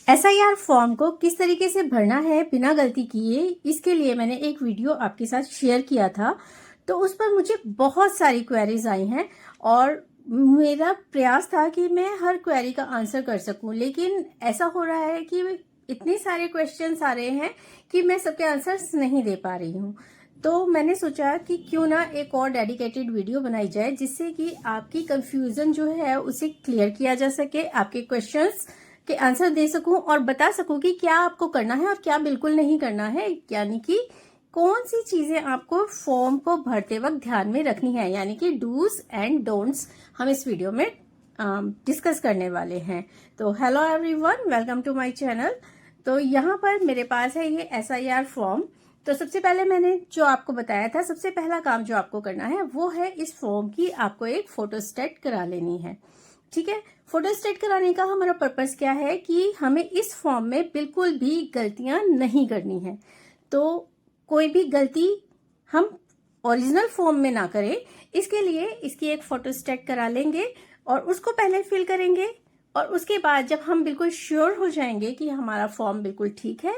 SIR form को किस तरीके से भरना है बिना गलती किए, इसके लिए मैंने एक वीडियो आपके साथ शेयर किया था। तो उस पर मुझे बहुत सारी क्वेरीज आई हैं और मेरा प्रयास था कि मैं हर क्वेरी का आंसर कर सकूं, लेकिन ऐसा हो रहा है कि इतने सारे क्वेश्चंस आ रहे हैं कि मैं सबके आंसर्स नहीं दे पा रही हूं। तो मैंने सोचा कि क्यों ना एक और डेडिकेटेड वीडियो बनाई जाए, जिससे कि आपकी कंफ्यूजन जो है उसे क्लियर किया जा सके, आपके क्वेश्चंस के आंसर दे सकूं और बता सकूं कि क्या आपको करना है और क्या बिल्कुल नहीं करना है, यानी कि कौन सी चीजें आपको फॉर्म को भरते वक्त ध्यान में रखनी है, यानी कि डूज एंड डोंट्स हम इस वीडियो में डिस्कस करने वाले हैं। तो hello everyone, welcome to my channel. तो यहाँ पर मेरे पास है ये एसआईआर फॉर्म। तो सबसे पहले मैंने जो आपको बताया था, सबसे पहला काम जो आपको करना है वो है इस फॉर्म की आपको एक फोटोस्टेट करा लेनी है। ठीक है, फोटोस्टेट कराने का हमारा पर्पस क्या है कि हमें इस फॉर्म में बिल्कुल भी गलतियां नहीं करनी है। तो कोई भी गलती हम ओरिजिनल फॉर्म में ना करें, इसके लिए इसकी एक फोटोस्टेट करा लेंगे और उसको पहले फिल करेंगे। और उसके बाद जब हम बिल्कुल श्योर हो जाएंगे कि हमारा फॉर्म बिल्कुल ठीक है,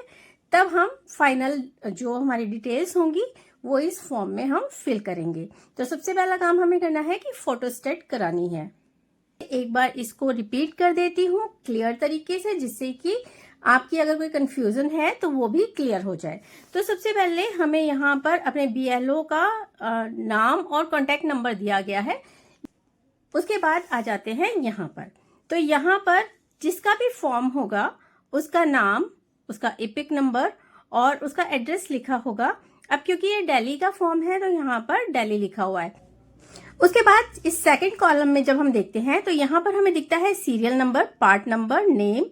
तब हम फाइनल जो हमारी डिटेल्स होंगी वो इस फॉर्म में हम फिल करेंगे। तो सबसे पहला काम हमें करना है कि फोटोस्टेट करानी है। एक बार इसको रिपीट कर देती हूँ क्लियर तरीके से, जिससे कि आपकी अगर कोई कंफ्यूजन है तो वो भी क्लियर हो जाए। तो सबसे पहले हमें यहाँ पर अपने बीएलओ का नाम और कॉन्टेक्ट नंबर दिया गया है। उसके बाद आ जाते हैं यहाँ पर। तो यहाँ पर जिसका भी फॉर्म होगा उसका नाम, उसका एपिक नंबर और उसका एड्रेस लिखा होगा। अब क्योंकि ये दिल्ली का फॉर्म है तो यहाँ पर दिल्ली लिखा हुआ है। उसके बाद इस सेकंड कॉलम में जब हम देखते हैं तो यहाँ पर हमें दिखता है serial number, part number, name,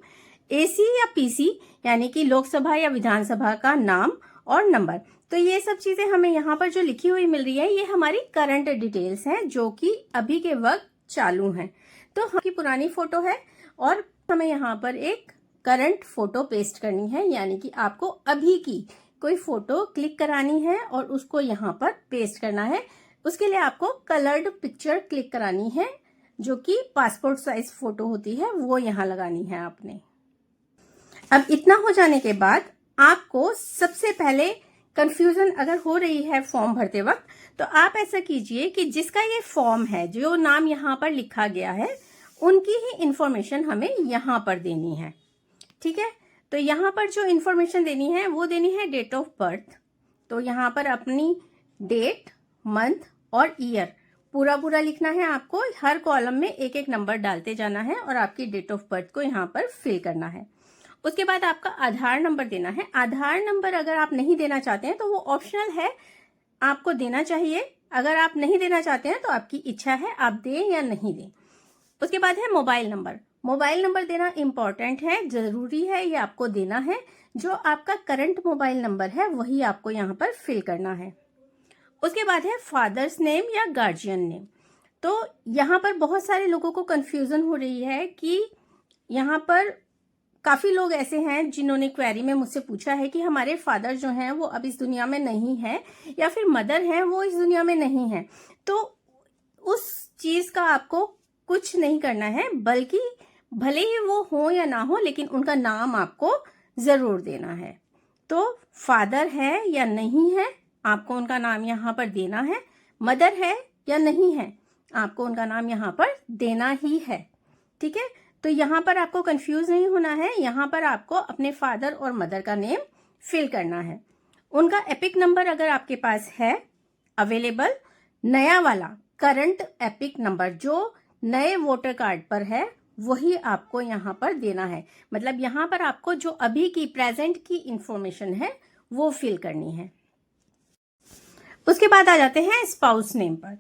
AC या पीसी यानी कि लोकसभा या विधानसभा का नाम और नंबर। तो ये सब चीजें हमें यहाँ पर जो लिखी हुई मिल रही है ये हमारी करंट डिटेल्स हैं, जो कि अभी के वक्त चालू हैं। तो हमारी पुरानी फोटो है और हमें यहाँ पर एक करंट फोटो पेस्ट करनी है, यानी कि आपको अभी की कोई फोटो क्लिक करानी है और उसको यहाँ पर पेस्ट करना है। उसके लिए आपको कलर्ड पिक्चर क्लिक करानी है, जो कि पासपोर्ट साइज फोटो होती है, वो यहाँ लगानी है आपने। अब इतना हो जाने के बाद आपको सबसे पहले कंफ्यूजन अगर हो रही है फॉर्म भरते वक्त, तो आप ऐसा कीजिए कि जिसका ये फॉर्म है, जो नाम यहाँ पर लिखा गया है, उनकी ही इंफॉर्मेशन हमें यहाँ पर देनी है। ठीक है, तो यहाँ पर जो इंफॉर्मेशन देनी है वो देनी है डेट ऑफ बर्थ। तो यहाँ पर अपनी डेट, मंथ और ईयर पूरा पूरा लिखना है आपको। हर कॉलम में एक एक नंबर डालते जाना है और आपकी डेट ऑफ बर्थ को यहाँ पर फिल करना है। उसके बाद आपका आधार नंबर देना है। आधार नंबर अगर आप नहीं देना चाहते हैं तो वो ऑप्शनल है, आपको देना चाहिए। अगर आप नहीं देना चाहते हैं तो आपकी इच्छा है, आप दें या नहीं दें। उसके बाद है मोबाइल नंबर। मोबाइल नंबर देना इंपॉर्टेंट है, जरूरी है, ये आपको देना है। जो आपका करंट मोबाइल नंबर है वही आपको यहाँ पर फिल करना है। उसके बाद है फादर्स नेम या गार्जियन नेम। तो यहाँ पर बहुत सारे लोगों को कंफ्यूजन हो रही है कि यहाँ पर काफी लोग ऐसे हैं जिन्होंने क्वेरी में मुझसे पूछा है कि हमारे फादर जो हैं वो अब इस दुनिया में नहीं है, या फिर मदर हैं वो इस दुनिया में नहीं है। तो उस चीज का आपको कुछ नहीं करना है, बल्कि भले ही वो हो या ना हो, लेकिन उनका नाम आपको जरूर देना है। तो फादर है या नहीं है, आपको उनका नाम यहाँ पर देना है। मदर है या नहीं है, आपको उनका नाम यहाँ पर देना ही है। ठीक है, तो यहाँ पर आपको कंफ्यूज नहीं होना है। यहाँ पर आपको अपने फादर और मदर का नेम फिल करना है। उनका एपिक नंबर अगर आपके पास है अवेलेबल, नया वाला करंट एपिक नंबर जो नए वोटर कार्ड पर है वही आपको यहाँ पर देना है। मतलब यहाँ पर आपको जो अभी की प्रेजेंट की इंफॉर्मेशन है वो फिल करनी है। उसके बाद आ जाते हैं स्पाउस नेम पर।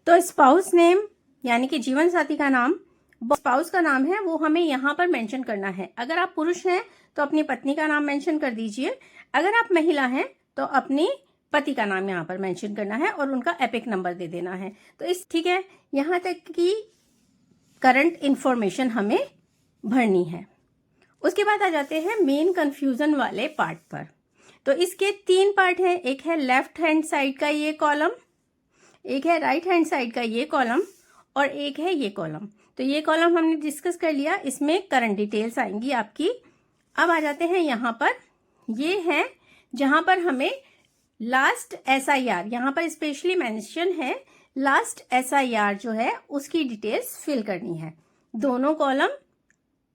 तो स्पाउस नेम यानी कि जीवन साथी का नाम, स्पाउस का नाम है वो हमें यहाँ पर मेंशन करना है। अगर आप पुरुष हैं तो अपनी पत्नी का नाम मेंशन कर दीजिए। अगर आप महिला हैं तो अपनी पति का नाम यहाँ पर मेंशन करना है और उनका एपिक नंबर दे देना है। तो इस ठीक है, यहाँ तक की करंट इंफॉर्मेशन हमें भरनी है। उसके बाद आ जाते हैं मेन कंफ्यूजन वाले पार्ट पर। तो इसके 3 पार्ट हैं। एक है लेफ्ट हैंड साइड का ये कॉलम, एक है राइट हैंड साइड का ये कॉलम और एक है ये कॉलम। तो ये कॉलम हमने डिस्कस कर लिया, इसमें करंट डिटेल्स आएंगी आपकी। अब आ जाते हैं यहाँ पर, ये है जहाँ पर हमें लास्ट SIR, यहाँ पर स्पेशली मेंशन है लास्ट SIR जो है उसकी डिटेल्स फिल करनी है। दोनों कॉलम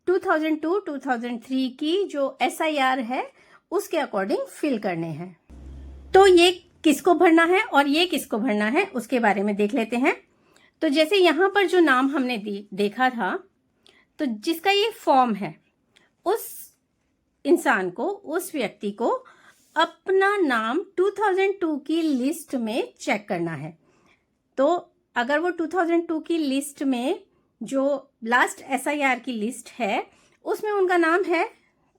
2002-2003 की जो SIR है उसके अकॉर्डिंग फिल करने हैं। तो ये किसको भरना है और ये किसको भरना है उसके बारे में देख लेते हैं। तो जैसे यहाँ पर जो नाम हमने देखा था, तो जिसका ये फॉर्म है उस इंसान को, उस व्यक्ति को अपना नाम 2002 की लिस्ट में चेक करना है। तो अगर वो 2002 की लिस्ट में जो लास्ट SIR की लिस्ट है उसमें उनका नाम है,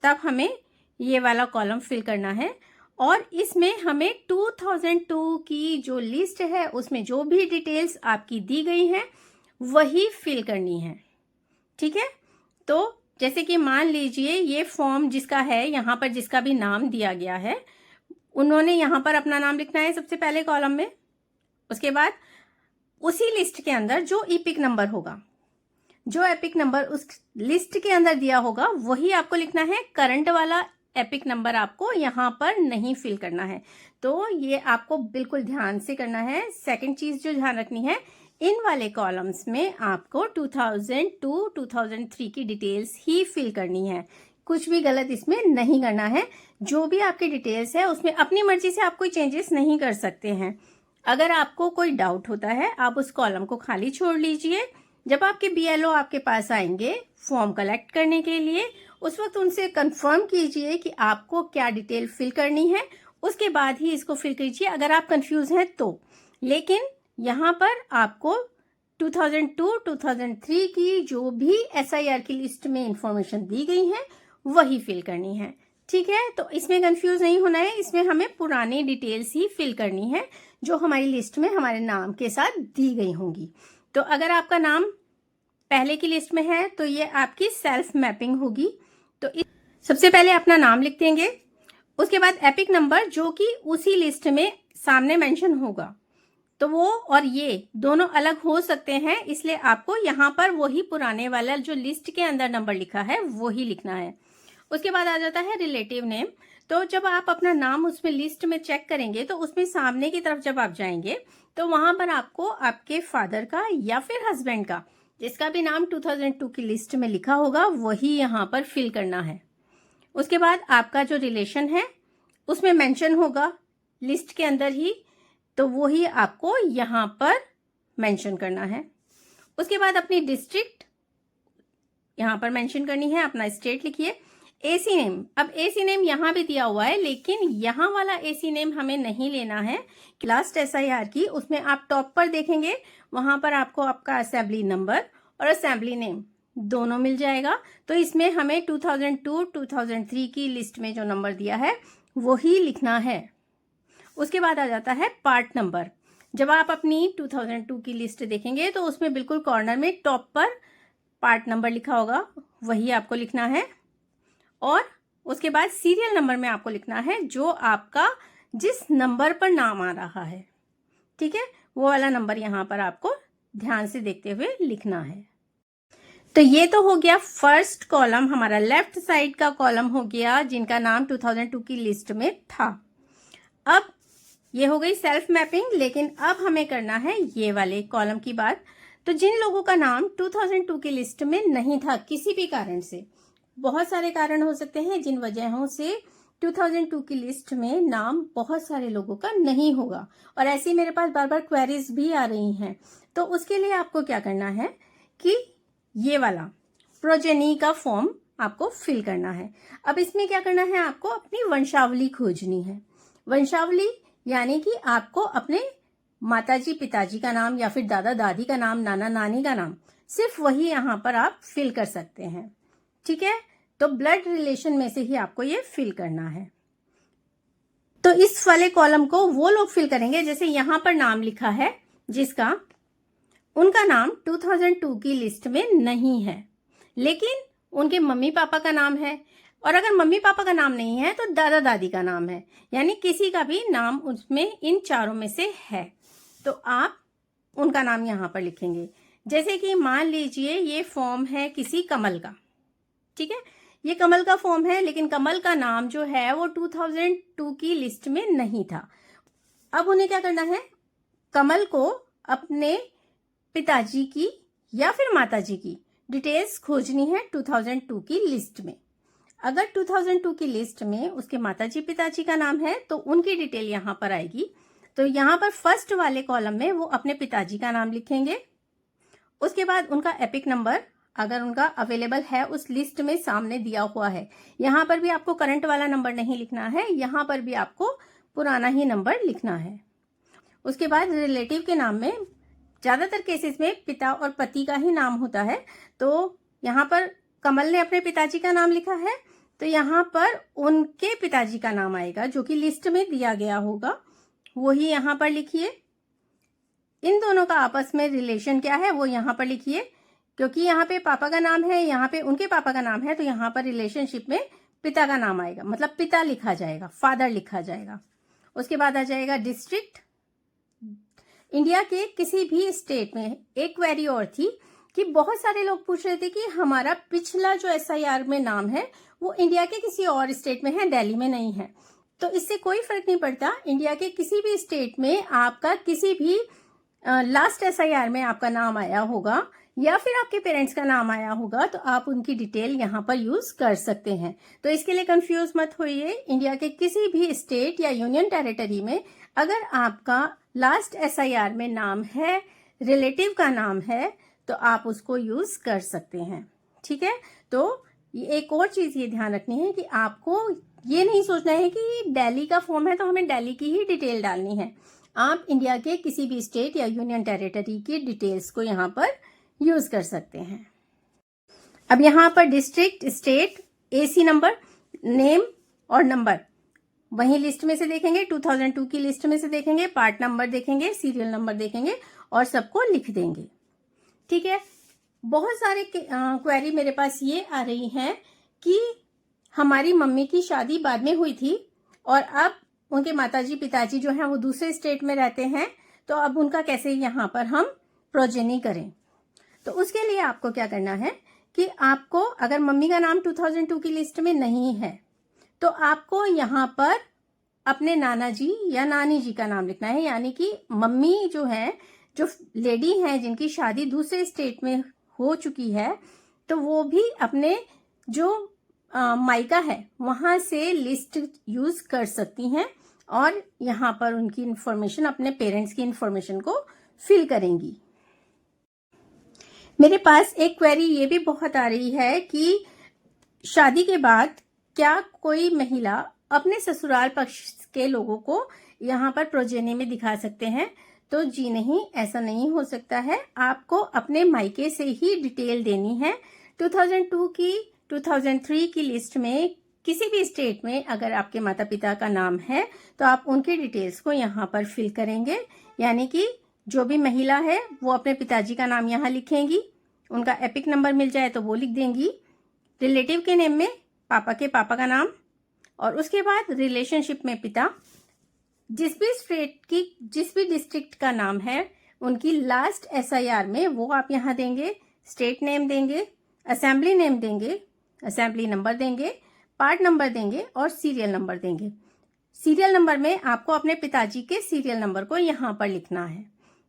तब हमें ये वाला कॉलम फिल करना है। और इसमें हमें 2002 की जो लिस्ट है उसमें जो भी डिटेल्स आपकी दी गई हैं वही फिल करनी है। ठीक है, तो जैसे कि मान लीजिए ये फॉर्म जिसका है, यहाँ पर जिसका भी नाम दिया गया है, उन्होंने यहाँ पर अपना नाम लिखना है सबसे पहले कॉलम में। उसके बाद उसी लिस्ट के अंदर जो एपिक नंबर होगा, जो एपिक नंबर उस लिस्ट के अंदर दिया होगा वही आपको लिखना है। करंट वाला एपिक नंबर आपको यहाँ पर नहीं फिल करना है। तो ये आपको बिल्कुल ध्यान से करना है। सेकंड चीज जो ध्यान रखनी है, इन वाले कॉलम्स में आपको 2002-2003 की डिटेल्स ही फिल करनी है, कुछ भी गलत इसमें नहीं करना है। जो भी आपकी डिटेल्स है उसमें अपनी मर्जी से आप कोई चेंजेस नहीं कर सकते हैं। अगर आपको कोई डाउट होता है आप उस कॉलम को खाली छोड़ लीजिए। जब आपके BLO आपके पास आएंगे फॉर्म कलेक्ट करने के लिए, उस वक्त उनसे कंफर्म कीजिए कि आपको क्या डिटेल फिल करनी है, उसके बाद ही इसको फिल कीजिए अगर आप कंफ्यूज हैं तो। लेकिन यहाँ पर आपको 2002-2003 की जो भी SIR की लिस्ट में इंफॉर्मेशन दी गई है वही फिल करनी है। ठीक है, तो इसमें कंफ्यूज नहीं होना है। इसमें हमें पुरानी डिटेल्स ही फिल करनी है जो हमारी लिस्ट में हमारे नाम के साथ दी गई होंगी। तो अगर आपका नाम पहले की लिस्ट में है तो ये आपकी सेल्फ मैपिंग होगी। तो सबसे पहले अपना नाम लिख देंगे, उसके बाद एपिक नंबर जो कि उसी लिस्ट में सामने मेंशन होगा। तो वो और ये दोनों अलग हो सकते हैं, इसलिए आपको यहाँ पर वही पुराने वाला जो लिस्ट के अंदर नंबर लिखा है वही लिखना है। उसके बाद आ जाता है रिलेटिव नेम। तो जब आप अपना नाम उसमें लिस्ट में चेक करेंगे तो उसमें सामने की तरफ जब आप जाएंगे तो वहां पर आपको आपके फादर का या फिर हस्बैंड का, जिसका भी नाम 2002 की लिस्ट में लिखा होगा वही यहाँ पर फिल करना है। उसके बाद आपका जो रिलेशन है उसमें मेंशन होगा लिस्ट के अंदर ही, तो वही आपको यहाँ पर मेंशन करना है। उसके बाद अपनी डिस्ट्रिक्ट यहाँ पर मेंशन करनी है, अपना स्टेट लिखिए। AC नेम, अब AC नेम यहाँ भी दिया हुआ है लेकिन यहाँ वाला AC नेम हमें नहीं लेना है। लास्ट SIR की उसमें आप टॉप पर देखेंगे, वहां पर आपको आपका असेंबली नंबर और असेंबली नेम दोनों मिल जाएगा। तो इसमें हमें 2002-2003 की लिस्ट में जो नंबर दिया है वही लिखना है। उसके बाद आ जाता है पार्ट नंबर। जब आप अपनी 2002 की लिस्ट देखेंगे तो उसमें बिल्कुल कॉर्नर में टॉप पर पार्ट नंबर लिखा होगा, वही आपको लिखना है। और उसके बाद सीरियल नंबर में आपको लिखना है जो आपका जिस नंबर पर नाम आ रहा है, ठीक है, वो वाला नंबर यहाँ पर आपको ध्यान से देखते हुए लिखना है। तो ये तो हो गया फर्स्ट कॉलम, हमारा लेफ्ट साइड का कॉलम हो गया जिनका नाम 2002 की लिस्ट में था। अब ये हो गई सेल्फ मैपिंग, लेकिन अब हमें करना है ये वाले कॉलम की बात। तो जिन लोगों का नाम 2002 की लिस्ट में नहीं था किसी भी कारण से, बहुत सारे कारण हो सकते हैं जिन वजहों से 2002 की लिस्ट में नाम बहुत सारे लोगों का नहीं होगा, और ऐसी मेरे पास बार बार क्वेरीज भी आ रही हैं। तो उसके लिए आपको क्या करना है कि ये वाला प्रोजेनी का फॉर्म आपको फिल करना है। अब इसमें क्या करना है, आपको अपनी वंशावली खोजनी है। वंशावली यानी कि आपको अपने माताजी पिताजी का नाम या फिर दादा दादी का नाम, नाना नानी का नाम, सिर्फ वही यहाँ पर आप फिल कर सकते हैं। ठीक है, तो ब्लड रिलेशन में से ही आपको ये फिल करना है। तो इस वाले कॉलम को वो लोग फिल करेंगे जैसे यहाँ पर नाम लिखा है जिसका उनका नाम 2002 की लिस्ट में नहीं है, लेकिन उनके मम्मी पापा का नाम है। और अगर मम्मी पापा का नाम नहीं है तो दादा दादी का नाम है, यानी किसी का भी नाम उसमें इन चारों में से है, तो आप उनका नाम यहाँ पर लिखेंगे। जैसे कि मान लीजिए ये फॉर्म है किसी कमल का, ठीक है, ये कमल का फॉर्म है, लेकिन कमल का नाम जो है वो 2002 की लिस्ट में नहीं था। अब उन्हें क्या करना है, कमल को अपने पिताजी की या फिर माताजी की डिटेल्स खोजनी है 2002 की लिस्ट में। अगर 2002 की लिस्ट में उसके माताजी पिताजी का नाम है तो उनकी डिटेल यहाँ पर आएगी। तो यहाँ पर फर्स्ट वाले कॉलम में वो अपने पिताजी का नाम लिखेंगे, उसके बाद उनका एपिक नंबर अगर उनका अवेलेबल है उस लिस्ट में सामने दिया हुआ है। यहाँ पर भी आपको करंट वाला नंबर नहीं लिखना है, यहाँ पर भी आपको पुराना ही नंबर लिखना है। उसके बाद रिलेटिव के नाम में ज़्यादातर केसेस में पिता और पति का ही नाम होता है, तो यहाँ पर कमल ने अपने पिताजी का नाम लिखा है तो यहाँ पर उनके पिताजी का नाम आएगा जो कि लिस्ट में दिया गया होगा, वही यहाँ पर लिखिए। इन दोनों का आपस में रिलेशन क्या है वो यहाँ पर लिखिए, क्योंकि यहाँ पे पापा का नाम है, यहाँ पे उनके पापा का नाम है, तो यहाँ पर रिलेशनशिप में पिता का नाम आएगा, मतलब पिता लिखा जाएगा, फादर लिखा जाएगा। उसके बाद आ जाएगा डिस्ट्रिक्ट। इंडिया के किसी भी स्टेट में एक क्वेरी और थी कि बहुत सारे लोग पूछ रहे थे कि हमारा पिछला जो SIR में नाम है वो इंडिया के किसी और स्टेट में है, दिल्ली में नहीं है। तो इससे कोई फर्क नहीं पड़ता, इंडिया के किसी भी स्टेट में आपका किसी भी लास्ट SIR में आपका नाम आया होगा या फिर आपके पेरेंट्स का नाम आया होगा तो आप उनकी डिटेल यहाँ पर यूज कर सकते हैं। तो इसके लिए कंफ्यूज मत होइए, इंडिया के किसी भी स्टेट या यूनियन टेरिटरी में अगर आपका लास्ट SIR में नाम है, रिलेटिव का नाम है, तो आप उसको यूज कर सकते हैं। ठीक है, तो एक और चीज ये ध्यान रखनी है कि आपको ये नहीं सोचना है कि दिल्ली का फॉर्म है तो हमें दिल्ली की ही डिटेल डालनी है। आप इंडिया के किसी भी स्टेट या यूनियन टेरिटरी की डिटेल्स को यहाँ पर यूज कर सकते हैं। अब यहाँ पर district, state, AC number, name और नंबर वही लिस्ट में से देखेंगे, 2002 की लिस्ट में से देखेंगे, पार्ट नंबर देखेंगे, सीरियल नंबर देखेंगे और सबको लिख देंगे। ठीक है, बहुत सारे क्वेरी मेरे पास ये आ रही हैं कि हमारी मम्मी की शादी बाद में हुई थी और अब उनके माताजी पिताजी जो हैं वो दूसरे स्टेट में रहते हैं, तो अब उनका कैसे यहाँ पर हम प्रोजेनी करें। तो उसके लिए आपको क्या करना है कि आपको अगर मम्मी का नाम 2002 की लिस्ट में नहीं है तो आपको यहाँ पर अपने नाना जी या नानी जी का नाम लिखना है। यानी कि मम्मी जो है, जो लेडी हैं जिनकी शादी दूसरे स्टेट में हो चुकी है, तो वो भी अपने जो मायका है वहां से लिस्ट यूज कर सकती हैं और यहाँ पर उनकी इंफॉर्मेशन, अपने पेरेंट्स की इंफॉर्मेशन को फिल करेंगी। मेरे पास एक क्वेरी ये भी बहुत आ रही है कि शादी के बाद क्या कोई महिला अपने ससुराल पक्ष के लोगों को यहाँ पर प्रोजेनी में दिखा सकते हैं। तो जी नहीं, ऐसा नहीं हो सकता है। आपको अपने मायके से ही डिटेल देनी है। 2002 की, 2003 की लिस्ट में किसी भी स्टेट में अगर आपके माता पिता का नाम है तो आप उनकी डिटेल्स को यहाँ पर फिल करेंगे। यानी कि जो भी महिला है वो अपने पिताजी का नाम यहाँ लिखेंगी, उनका एपिक नंबर मिल जाए तो वो लिख देंगी, रिलेटिव के नेम में पापा के पापा का नाम, और उसके बाद रिलेशनशिप में पिता, जिस भी स्टेट की, जिस भी डिस्ट्रिक्ट का नाम है उनकी लास्ट SIR में वो आप यहाँ देंगे, स्टेट नेम देंगे, असेंबली नेम देंगे, असेंबली नंबर देंगे, पार्ट नंबर देंगे और सीरियल नंबर देंगे। सीरियल नंबर में आपको अपने पिताजी के सीरियल नंबर को यहाँ पर लिखना है।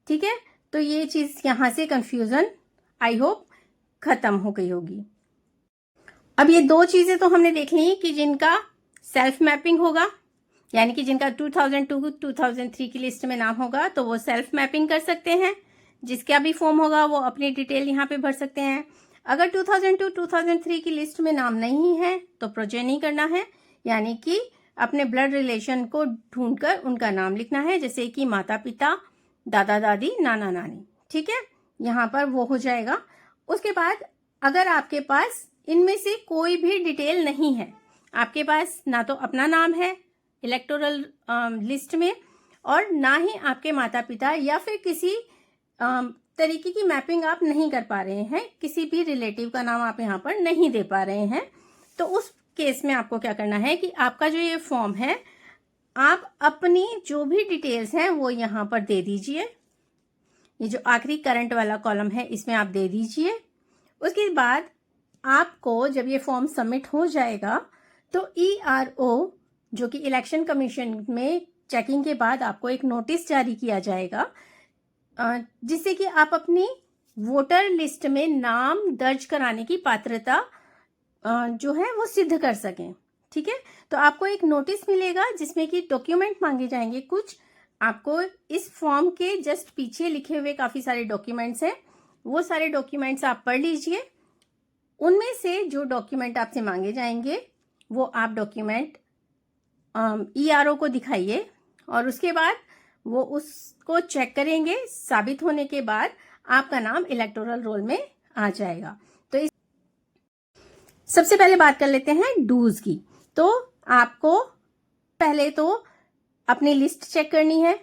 ठीक है, तो ये चीज यहाँ से कंफ्यूजन आई होप खत्म हो गई होगी। अब ये दो चीजें तो हमने देख ली कि जिनका सेल्फ मैपिंग होगा, यानी कि जिनका 2002-2003 की लिस्ट में नाम होगा तो वो सेल्फ मैपिंग कर सकते हैं। जिसका भी फॉर्म होगा वो अपनी डिटेल यहाँ पे भर सकते हैं। अगर 2002-2003 की लिस्ट में नाम नहीं है तो प्रोजेनी करना है, यानी कि अपने ब्लड रिलेशन को ढूंढकर उनका नाम लिखना है, जैसे कि माता पिता, दादा दादी, नाना नानी। ठीक है, यहाँ पर वो हो जाएगा। उसके बाद अगर आपके पास इनमें से कोई भी डिटेल नहीं है, आपके पास ना तो अपना नाम है इलेक्टोरल लिस्ट में और ना ही आपके माता पिता या फिर किसी तरीके की मैपिंग आप नहीं कर पा रहे हैं, किसी भी रिलेटिव का नाम आप यहाँ पर नहीं दे पा रहे हैं, तो उस केस में आपको क्या करना है कि आपका जो ये फॉर्म है आप अपनी जो भी डिटेल्स हैं वो यहाँ पर दे दीजिए। ये जो आखिरी करंट वाला कॉलम है इसमें आप दे दीजिए। उसके बाद आपको जब ये फॉर्म सबमिट हो जाएगा तो ERO जो कि इलेक्शन कमीशन में चेकिंग के बाद आपको एक नोटिस जारी किया जाएगा, जिससे कि आप अपनी वोटर लिस्ट में नाम दर्ज कराने की पात्रता जो है वो सिद्ध कर सकें। ठीक है, तो आपको एक नोटिस मिलेगा जिसमें कि डॉक्यूमेंट मांगे जाएंगे कुछ। आपको इस फॉर्म के जस्ट पीछे लिखे हुए काफ़ी सारे डॉक्यूमेंट्स हैं, वो सारे डॉक्यूमेंट्स आप पढ़ लीजिए। उनमें से जो डॉक्यूमेंट आपसे मांगे जाएंगे वो आप डॉक्यूमेंट ERO को दिखाइए और उसके बाद वो उसको चेक करेंगे। साबित होने के बाद आपका नाम इलेक्टोरल रोल में आ जाएगा। तो सबसे पहले बात कर लेते हैं डूज की। तो आपको पहले तो अपनी लिस्ट चेक करनी है।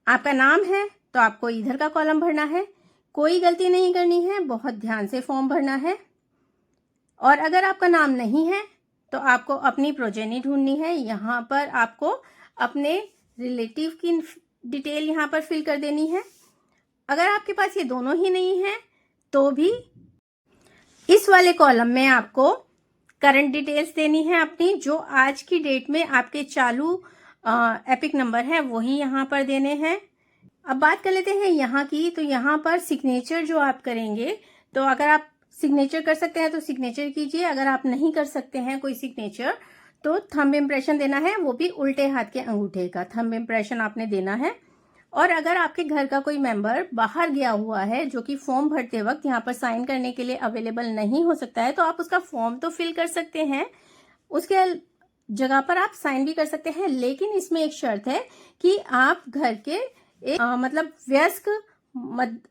आपका नाम है तो आपको इधर का कॉलम भरना है, कोई गलती नहीं करनी है, बहुत ध्यान से फॉर्म भरना है। और अगर आपका नाम नहीं है तो आपको अपनी प्रोजेनी ढूंढनी है। यहाँ पर आपको अपने रिलेटिव की डिटेल यहाँ पर फिल कर देनी है। अगर आपके पास ये दोनों ही नहीं है तो भी इस वाले कॉलम में आपको करंट डिटेल्स देनी है अपनी, जो आज की डेट में आपके चालू एपिक नंबर है वही यहाँ पर देने हैं। अब बात कर लेते हैं यहाँ की। तो यहाँ पर सिग्नेचर जो आप करेंगे, तो अगर आप सिग्नेचर कर सकते हैं तो सिग्नेचर कीजिए। अगर आप नहीं कर सकते हैं कोई सिग्नेचर तो थंब इम्प्रेशन देना है, वो भी उल्टे हाथ के अंगूठे का थंब इम्प्रेशन आपने देना है। और अगर आपके घर का कोई मेंबर बाहर गया हुआ है जो कि फॉर्म भरते वक्त यहाँ पर साइन करने के लिए अवेलेबल नहीं हो सकता है, तो आप उसका फॉर्म तो फिल कर सकते हैं, उसके जगह पर आप साइन भी कर सकते हैं। लेकिन इसमें एक शर्त है कि आप घर के मतलब वयस्क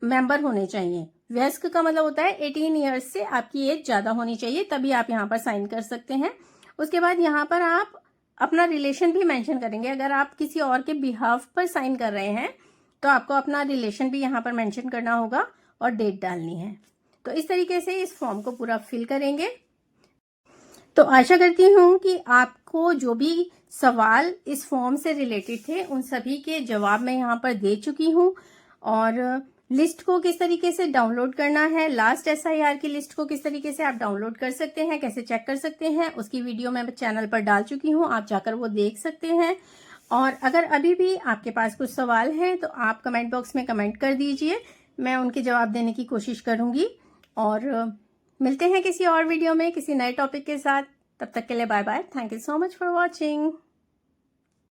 मेंबर होने चाहिए। वयस्क का मतलब होता है 18 ईयर्स से आपकी एज ज्यादा होनी चाहिए, तभी आप यहाँ पर साइन कर सकते हैं। उसके बाद यहाँ पर आप अपना रिलेशन भी मेंशन करेंगे। अगर आप किसी और के बिहाफ पर साइन कर रहे हैं तो आपको अपना रिलेशन भी यहाँ पर मेंशन करना होगा और डेट डालनी है। तो इस तरीके से इस फॉर्म को पूरा फिल करेंगे। तो आशा करती हूँ कि आपको जो भी सवाल इस फॉर्म से रिलेटेड थे उन सभी के जवाब मैं यहाँ पर दे चुकी हूँ। और लिस्ट को किस तरीके से डाउनलोड करना है, लास्ट SIR की लिस्ट को किस तरीके से आप डाउनलोड कर सकते हैं, कैसे चेक कर सकते हैं, उसकी वीडियो मैं चैनल पर डाल चुकी हूँ, आप जाकर वो देख सकते हैं। और अगर अभी भी आपके पास कुछ सवाल हैं तो आप कमेंट बॉक्स में कमेंट कर दीजिए, मैं उनके जवाब देने की कोशिश करूँगी। और मिलते हैं किसी और वीडियो में किसी नए टॉपिक के साथ। तब तक के लिए bye bye. Thank you so much for watching.